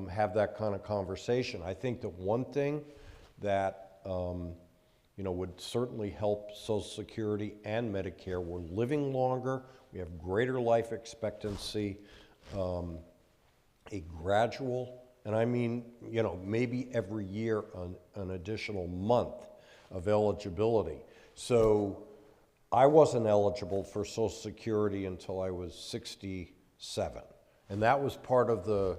have that kind of conversation. I think that one thing that, you know, would certainly help Social Security and Medicare, we're living longer, we have greater life expectancy, a gradual, and I mean, you know, maybe every year an additional month of eligibility. So I wasn't eligible for Social Security until I was 67. And that was part of the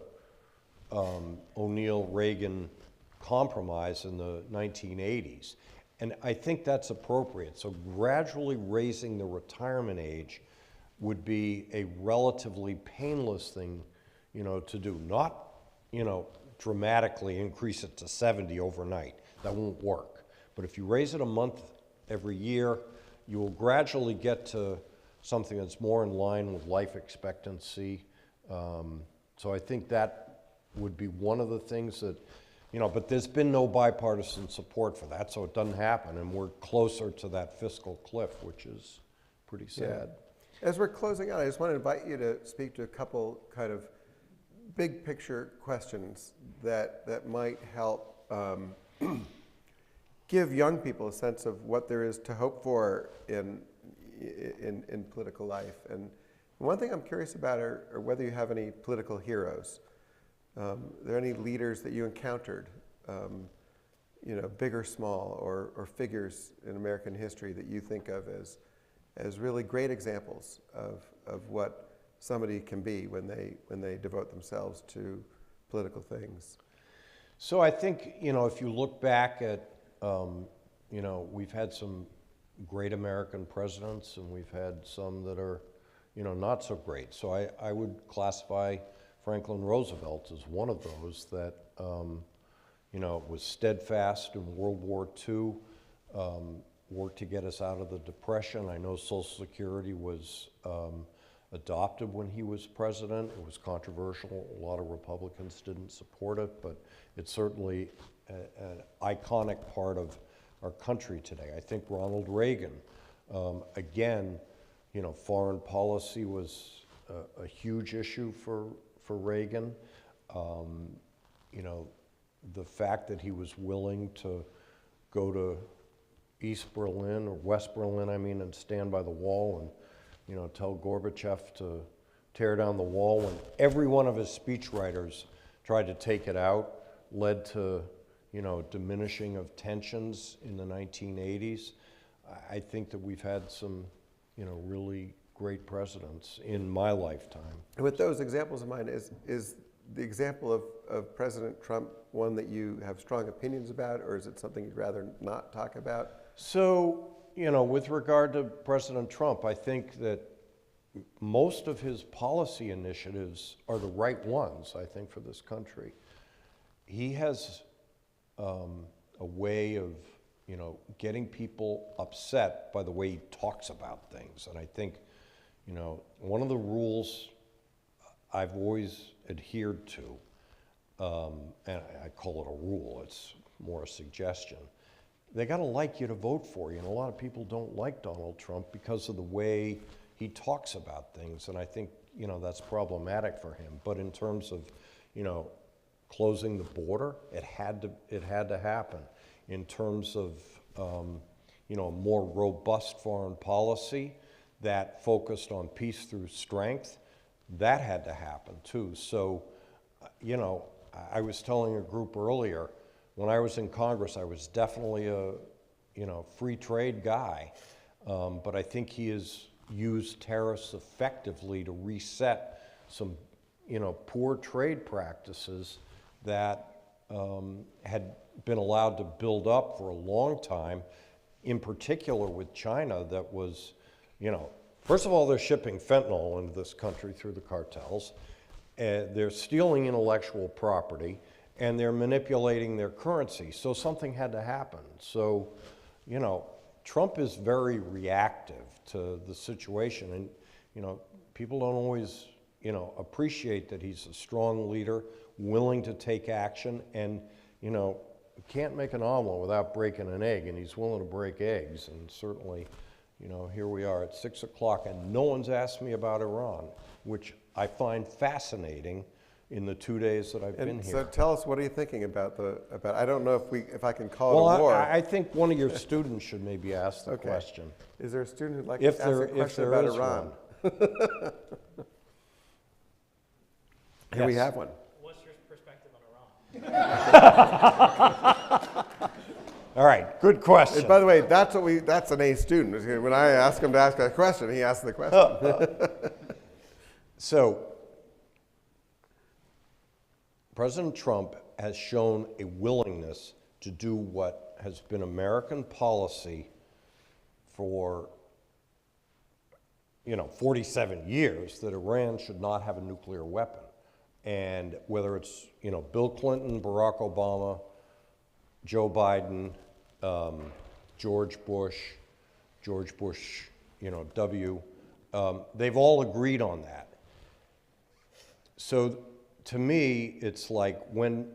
O'Neill-Reagan compromise in the 1980s. And I think that's appropriate. So gradually raising the retirement age would be a relatively painless thing, you know, to do. Not, you know, dramatically increase it to 70 overnight. That won't work. But if you raise it a month every year, you will gradually get to something that's more in line with life expectancy. So I think that would be one of the things that, you know, but there's been no bipartisan support for that, so it doesn't happen, and we're closer to that fiscal cliff, which is pretty sad. Yeah. As we're closing out, I just want to invite you to speak to a couple kind of big picture questions that might help give young people a sense of what there is to hope for in political life. And one thing I'm curious about are whether you have any political heroes. Are there any leaders that you encountered, big or small, or figures in American history that you think of as really great examples of what somebody can be when they devote themselves to political things? So I think, if you look back at, we've had some great American presidents, and we've had some that are, not so great. So I would classify Franklin Roosevelt as one of those that, was steadfast in World War II, worked to get us out of the Depression. I know Social Security was adopted when he was president. It was controversial. A lot of Republicans didn't support it, but it's certainly an iconic part of our country today. I think Ronald Reagan, again, foreign policy was a huge issue for Reagan. The fact that he was willing to go to East Berlin, or West Berlin, and stand by the wall and, tell Gorbachev to tear down the wall when every one of his speechwriters tried to take it out, led to, diminishing of tensions in the 1980s. I think that we've had some, really great presidents in my lifetime. And with those examples in mind, is the example of President Trump one that you have strong opinions about, or is it something you'd rather not talk about? So, with regard to President Trump, I think that most of his policy initiatives are the right ones, I think, for this country. He has a way of, getting people upset by the way he talks about things. And I think, one of the rules I've always adhered to, and I call it a rule, it's more a suggestion, they gotta like you to vote for you. And a lot of people don't like Donald Trump because of the way he talks about things. And I think, that's problematic for him. But in terms of, closing the border, it had to happen. In terms of, a more robust foreign policy that focused on peace through strength, that had to happen too. So, I was telling a group earlier, when I was in Congress, I was definitely a, free trade guy, but I think he has used tariffs effectively to reset some, poor trade practices that had been allowed to build up for a long time, in particular with China that was, first of all, they're shipping fentanyl into this country through the cartels. They're stealing intellectual property, and they're manipulating their currency. So something had to happen. So, Trump is very reactive to the situation. And, people don't always, appreciate that he's a strong leader, willing to take action. And, you can't make an omelet without breaking an egg, and he's willing to break eggs. And certainly, here we are at 6 o'clock, and no one's asked me about Iran, which I find fascinating in the 2 days that I've been here. So tell us, what are you thinking about I don't know if I can call it a war. I think one of your students should maybe ask the question. Is there a student who'd like to ask a question about Iran? Here we have one. What's your perspective on Iran? All right, good question. And by the way, that's an A student. When I ask him to ask a question, he asks the question. So, President Trump has shown a willingness to do what has been American policy for 47 years, that Iran should not have a nuclear weapon. And whether it's Bill Clinton, Barack Obama, Joe Biden, George Bush, W, they've all agreed on that. So to me, it's like when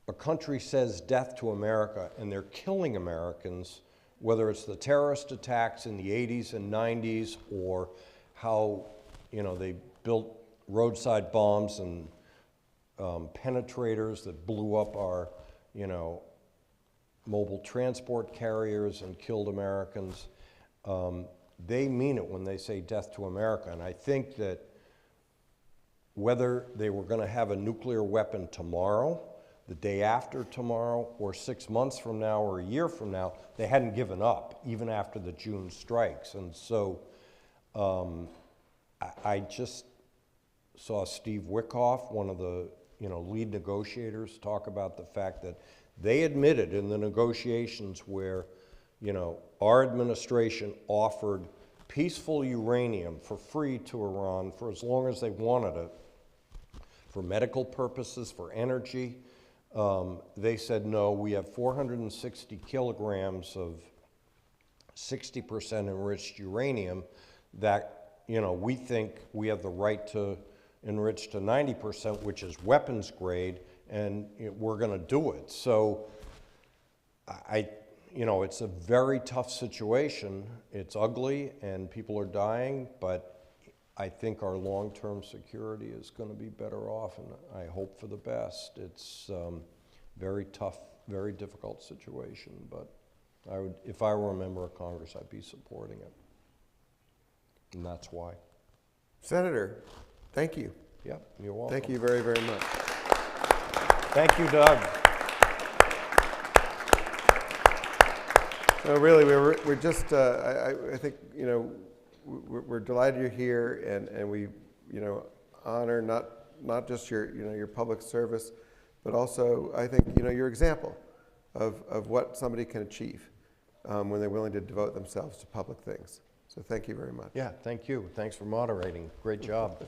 a country says death to America and they're killing Americans, whether it's the terrorist attacks in the 80s and 90s, or how they built roadside bombs and penetrators that blew up our, mobile transport carriers and killed Americans. They mean it when they say death to America. And I think that whether they were going to have a nuclear weapon tomorrow, the day after tomorrow, or 6 months from now, or a year from now, they hadn't given up, even after the June strikes. And so I just saw Steve Wickoff, one of the lead negotiators, talk about the fact that they admitted in the negotiations where our administration offered peaceful uranium for free to Iran for as long as they wanted it, for medical purposes, for energy. They said, no, we have 460 kilograms of 60% enriched uranium that, we think we have the right to enrich to 90%, which is weapons grade, and we're going to do it. So it's a very tough situation. It's ugly and people are dying, but I think our long-term security is going to be better off, and I hope for the best. It's very tough, very difficult situation, but if I were a member of Congress, I'd be supporting it. And that's why. Senator, thank you. Yep, you're welcome. Thank you very, very much. Thank you, Doug. No, really, we're just, I think, we're delighted you're here, and we, honor not just your public service, but also, I think, your example of what somebody can achieve when they're willing to devote themselves to public things. So thank you very much. Yeah, thank you. Thanks for moderating. Great job.